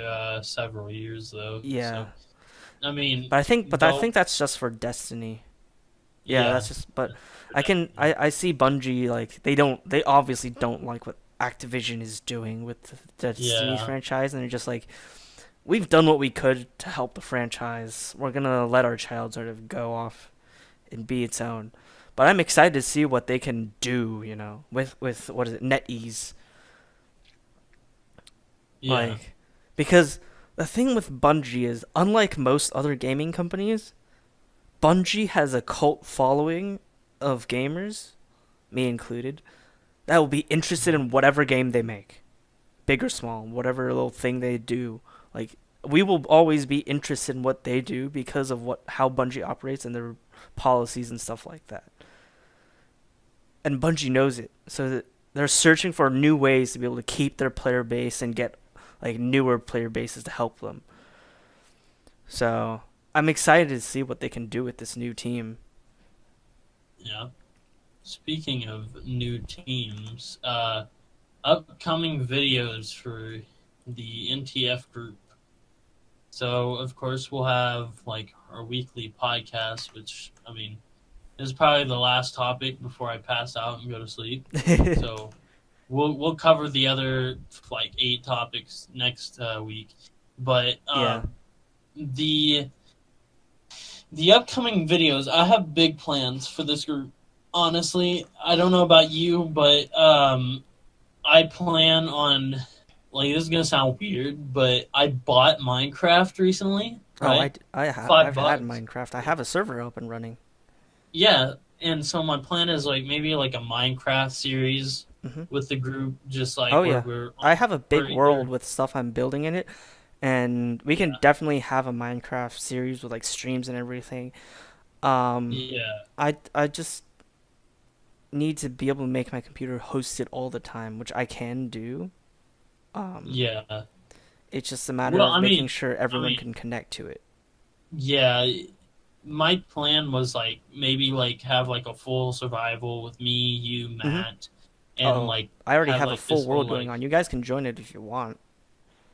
several years, though. Yeah. So I mean, But I think that's just for Destiny. Yeah, yeah, that's just but for I can Destiny. I see Bungie like they obviously don't like what Activision is doing with the Destiny Yeah, franchise and they're just like we've done what we could to help the franchise. We're going to let our child sort of go off and be its own. But I'm excited to see what they can do, with what is it, NetEase. yeah, Like because the thing with Bungie is unlike most other gaming companies, Bungie has a cult following of gamers, me included, that will be interested in whatever game they make, big or small, whatever little thing they do. Like we will always be interested in what they do because of what how Bungie operates and their policies and stuff like that. And Bungie knows it, so that they're searching for new ways to be able to keep their player base and get like newer player bases to help them. So I'm excited to see what they can do with this new team. yeah. Speaking of new teams, upcoming videos for the NTF group. So of course we'll have like our weekly podcast, which I mean is probably the last topic before I pass out and go to sleep. So we'll cover the other like 8 topics next week. But Yeah. the the upcoming videos, I have big plans for this group. Honestly, I don't know about you, but I plan on like this is gonna sound weird, but I bought Minecraft recently, Oh, right? I've five had bucks. Minecraft. I have a server up and running. Yeah, and so my plan is like maybe like a Minecraft series Hmm. with the group, just like Oh where yeah, we're I have a we're big world either with stuff I'm building in it, and we can yeah, definitely have a Minecraft series with like streams and everything. Um, yeah, I just need to be able to make my computer host it all the time, which I can do. Um, yeah. it's just a matter Well, of making sure I everyone mean, can connect to it. yeah. My plan was like maybe like have like a full survival with me, you, Hmm. Matt, and Oh, like I already have have a like full this whole world going like. on. You guys can join it if you want.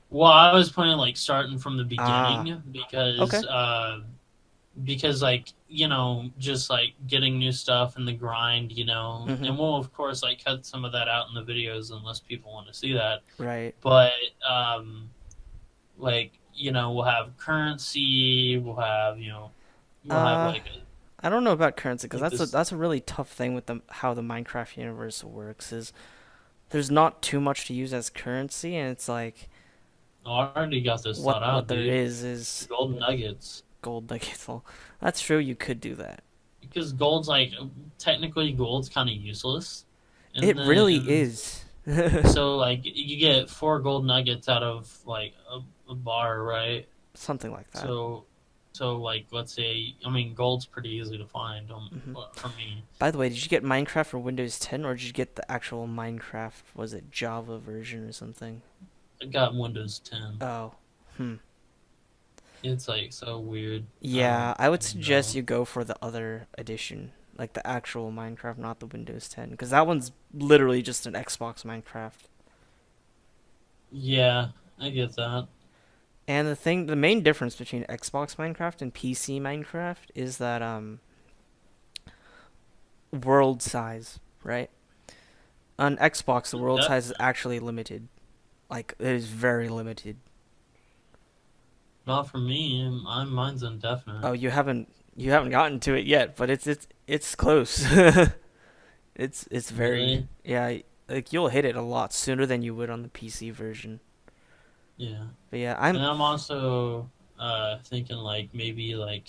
Well, I was planning like starting from the Ah, beginning okay. because like just like getting new stuff in the grind, Hmm. and we'll of course like cut some of that out in the videos unless people want to see that. Right. But like we'll have currency, we'll have Uh, like I don't know about currency because like that's a this. that's a really tough thing with the how the Minecraft universe works. Is there's not too much to use as currency, and it's like Oh, I already got this thought what out, there dude. is Golden nuggets. gold nuggets. Well, that's true. You could do that. Because gold's like technically gold's kind of useless, It and then really and is. so like you get 4 gold nuggets out of like a bar, right? Something like that. So like let's say I mean gold's pretty easy to find Hmm. for me. By the way, did you get Minecraft for Windows 10 or did you get the actual Minecraft? Was it Java version or something? I got Windows 10. Oh, hmm. It's like so weird. Yeah, I would I don't suggest know. you go for the other edition, like the actual Minecraft, not the Windows 10, because that one's literally just an Xbox Minecraft. Yeah, I get that. And the main difference between Xbox Minecraft and PC Minecraft is that world size, right? On Xbox, the world That size is actually limited. Like it is very limited. not for me. Mine's Oh, indefinite. you haven't gotten to it yet, but it's close. It's very, Really? yeah. Like you'll hit it a lot sooner than you would on the PC version. Yeah. But yeah, And I'm also thinking like maybe like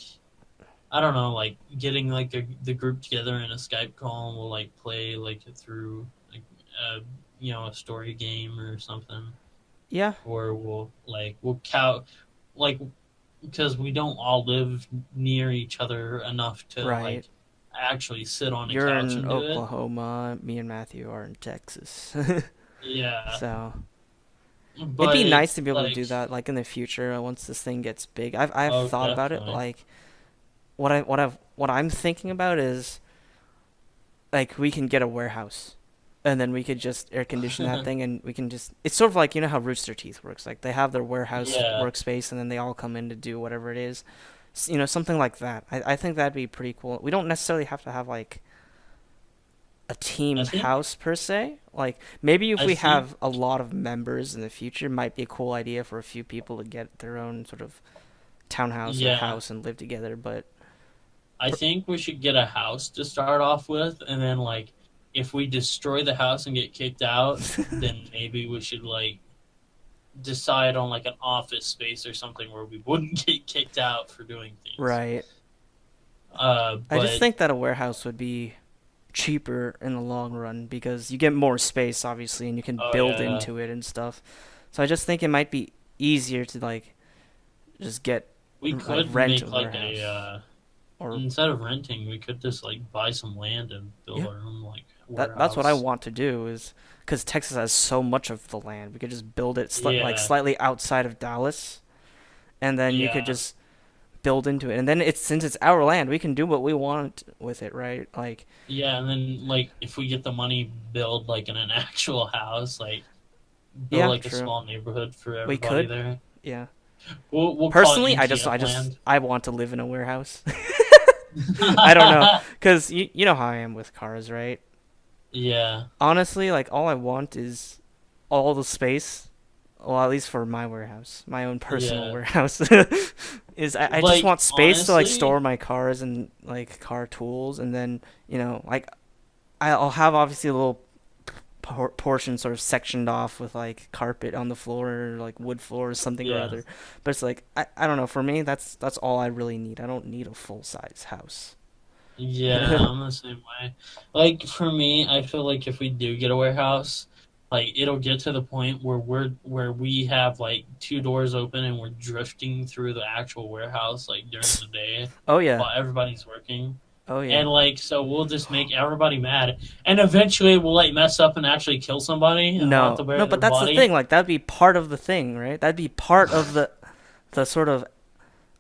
I don't know, like getting like the group together in a Skype call and we'll like play like through like a story game or something, yeah, or we'll count like because we don't all live near each other enough to right. like actually sit on a You're couch in and do it. Oklahoma. Me and Matthew are in Texas. Yeah, So it'd be but nice to be able to like do that, like in the future, once this thing gets big. I've oh thought about it. definitely Like what I'm thinking about is like we can get a warehouse, and then we could just air condition that thing, and we can just. It's sort of like how Rooster Teeth works. Like they have their warehouse yeah. workspace, and then they all come in to do whatever it is. Something like that. I think that'd be pretty cool. We don't necessarily have to have like a I team think house per se. Like maybe if I we think have a lot of members in the future, might be a cool idea for a few people to get their own sort of townhouse or yeah. house and live together. But I think we should get a house to start off with, and then like if we destroy the house and get kicked out, then maybe we should like decide on like an office space or something where we wouldn't get kicked out for doing things. right, I just But think that a warehouse would be cheaper in the long run because you get more space obviously and you can oh build yeah, into it and stuff. So I just think it might be easier to like just get we like could rent a make like a warehouse or instead of renting, we could just like buy some land and build yeah. our own like That's what I warehouse. want to do is because Texas has so much of the land. We could just build it like Yeah, slightly outside of Dallas, and then you could yeah, just build into it. And then since it's our land, we can do what we want with it, right? Like, yeah. And then like if we get the money, build like in an actual house, like build yeah, like a true. small neighborhood for We everybody could, there. yeah. We'll call it Personally, NTF I want to live in a warehouse. I don't know, cause you know how I am with cars, right? Yeah, Honestly, like all I want is all the space. Well, at least for my warehouse, my own personal yeah. warehouse, is I just Like want space to like honestly, store my cars and like car tools, and then like I'll have obviously a little portion sort of sectioned off with like carpet on the floor or like wood floor or something or yeah, other. But it's like I don't know. For me, that's all I really need. I don't need a full size house. yeah. I'm the same way. Like for me, I feel like if we do get a warehouse, like it'll get to the point where we have like two doors open and we're drifting through the actual warehouse like during the day Oh yeah, while everybody's working. oh yeah. And like so we'll just make everybody mad. And eventually we'll like mess up and actually kill somebody and we'll have No, to no, wear but their that's the thing. body. Like that'd be part of the thing, right? That'd be part of the sort of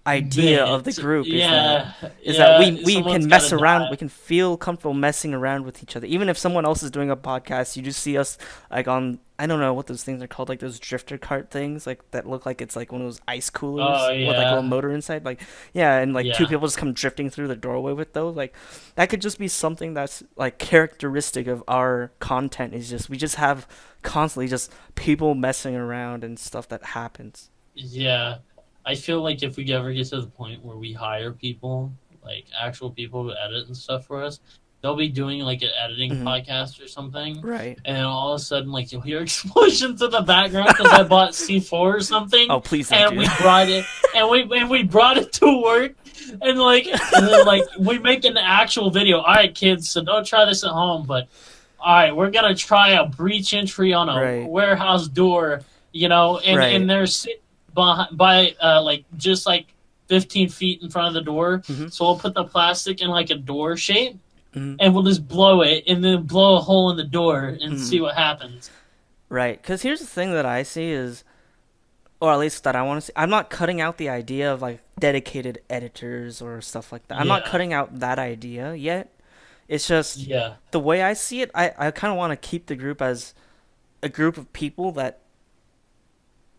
idea of the Bit. group Yeah, is that yeah, we someone's can gotta mess around, die. we can feel comfortable messing around with each other. Even if someone else is doing a podcast, you just see us like on I don't know what those things are called, like those drifter cart things, like that look like it's like one of those ice Oh coolers with like a little yeah, motor inside. Like yeah, and like two yeah, people just come drifting through the doorway with those. Like that could just be something that's like characteristic of our content is just we just have constantly just people messing around and stuff that happens. yeah. I feel like if we ever get to the point where we hire people, like actual people to edit and stuff for us, they'll be doing like an editing Hmm. podcast or something, Right. and then all of a sudden, like you'll hear explosions in the background because I bought C4 or something, Oh, please don't and do we that. brought it, and we brought it to work, and then like we make an actual video. All right, kids, so don't try this at home, but all right, we're gonna try a breach entry on a Right. warehouse door, and Right. they're sitting by like just like 15 feet in front of the door. Hmm. So we'll put the plastic in like a door shape, Hmm. and we'll just blow it, and then blow a hole in the door and Hmm. see what happens. Right. Because here's the thing that I see is, or at least that I want to see. I'm not cutting out the idea of like dedicated editors or stuff like that. I'm not Yeah, cutting out that idea yet. It's just yeah, the way I see it. I kind of want to keep the group as a group of people that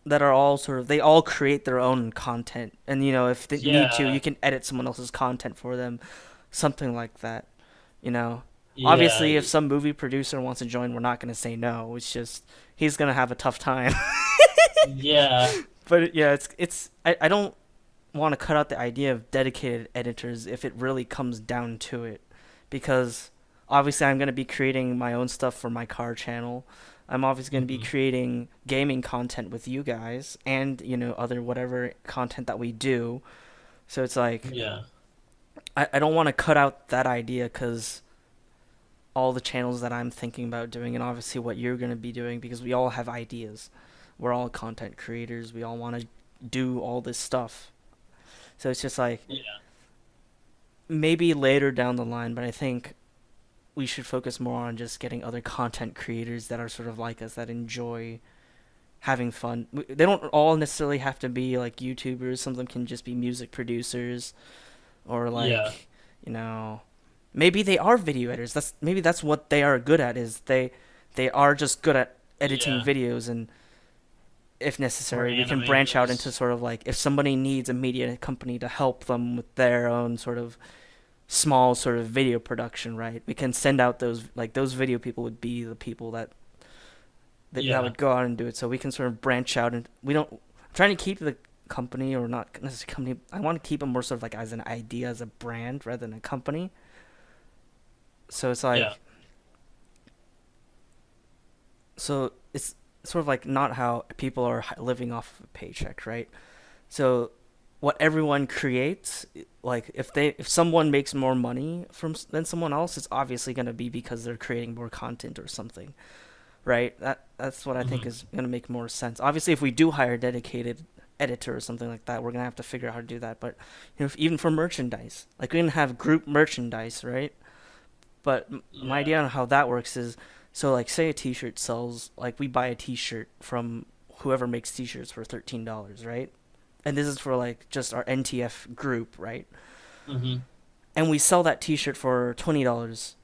that are all sort of, they all create their own content, and if they need to, you Yeah, can edit someone else's content for them, something like that. You know, yeah, obviously, if some movie producer wants to join, we're not going to say no. It's just he's going to have a tough time. yeah, But yeah, I don't want to cut out the idea of dedicated editors if it really comes down to it, because obviously I'm going to be creating my own stuff for my car channel. I'm obviously going to be hmm, creating gaming content with you guys, and other whatever content that we do. So it's like yeah, I don't want to cut out that idea, because all the channels that I'm thinking about doing, and obviously what you're going to be doing, because we all have ideas. We're all content creators. We all want to do all this stuff. So it's just like yeah, maybe later down the line, but I think we should focus more on just getting other content creators that are sort of like us, that enjoy having fun. They don't all necessarily have to be like YouTubers. Some of them can just be music producers, or yeah, like, you know, maybe they are video editors. That's what they are good at, is they are just good at editing yeah. videos. And if Or necessary, we can branch out into animators. sort of like, if somebody needs a media company to help them with their own sort of small sort of video production, right? We can send out those video people would be the people that Yeah, would go out and do it. So we can sort of branch out, and we don't, I'm trying to keep the company, or not necessarily company. I want to keep it more sort of like as an idea, as a brand, rather than a company. So it's yeah, like, so it's sort of like not how people are living off of a paycheck, right? So what everyone creates, like if someone makes more money than someone else, it's obviously going to be because they're creating more content or something, right? That's what I think hmm, is going to make more sense. Obviously, if we do hire a dedicated editor or something like that, we're going to have to figure out how to do that. But even for merchandise, like, we're going to have group merchandise, right? But my yeah, idea on how that works is, so like, say a T-shirt sells, like, we buy a T-shirt from whoever makes T-shirts for $13, right? And this is for like just our NTF group, right? hmm, And we sell that T-shirt for $20.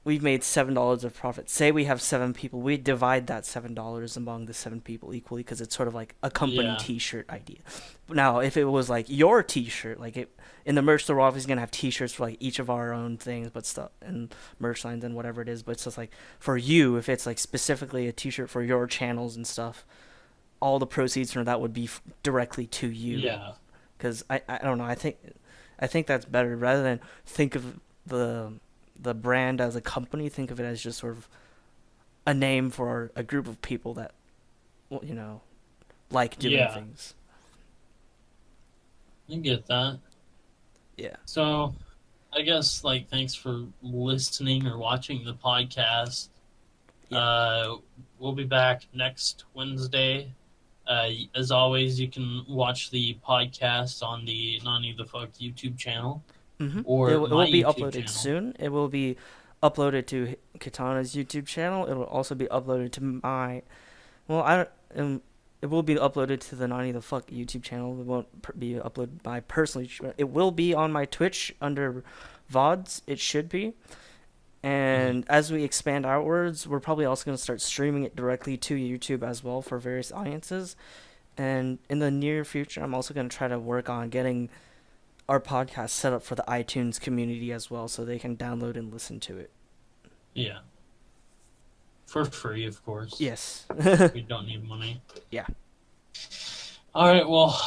We've made $7 of profit. Say we have 7 people, we divide that $7 among the 7 people equally, because it's sort of like a company yeah, T-shirt idea. Now, if it was like your T-shirt, like, in the merch store, we're obviously gonna have T-shirts for like each of our own things, but stuff and merch lines and whatever it is. But it's just like, for you, if it's like specifically a T-shirt for your channels and stuff, all the proceeds from that would be directly to you. yeah, Because I don't know. I think that's better, rather than think of the the brand as a company. Think of it as just sort of a name for a group of people that, well, like doing yeah. things. I get that. Yeah. So, I guess like thanks for listening or watching the podcast. Yeah. Uh, we'll be back next Wednesday. As always, you can watch the podcast on the Nani the Fuck YouTube channel It or will, it my will be YouTube uploaded channel. soon. It will be uploaded to Kitana's YouTube channel. It will also be uploaded to my, well, I don't. It will be uploaded to the Nani the Fuck YouTube channel. It won't be uploaded by personally. It will be on my Twitch under VODs. It should be. Mhm. And as we expand outwards, we're probably also going to start streaming it directly to YouTube as well for various audiences. And in the near future, I'm also going to try to work on getting our podcast set up for the iTunes community as well, so they can download and listen to it. Yeah, for free, of course. Yes. We don't need money. Yeah. All right, well,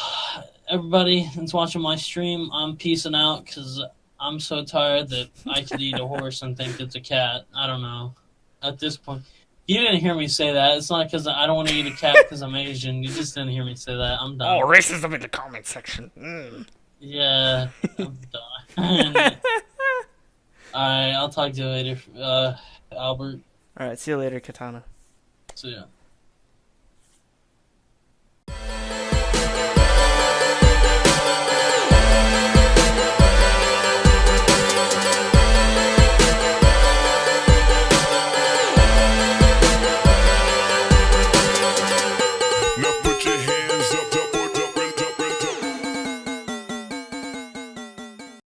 everybody that's watching my stream, I'm peacing out because I'm so tired that I could eat a horse and think it's a cat. I don't know. At this point, you didn't hear me say that. It's not because I don't want to eat a cat because I'm Asian. You just didn't hear me say that. I'm Oh, done. racism in the comment section. Yeah, I'm done. All right, I'll talk to you later, Albert. All right. See you later, Katana. See ya.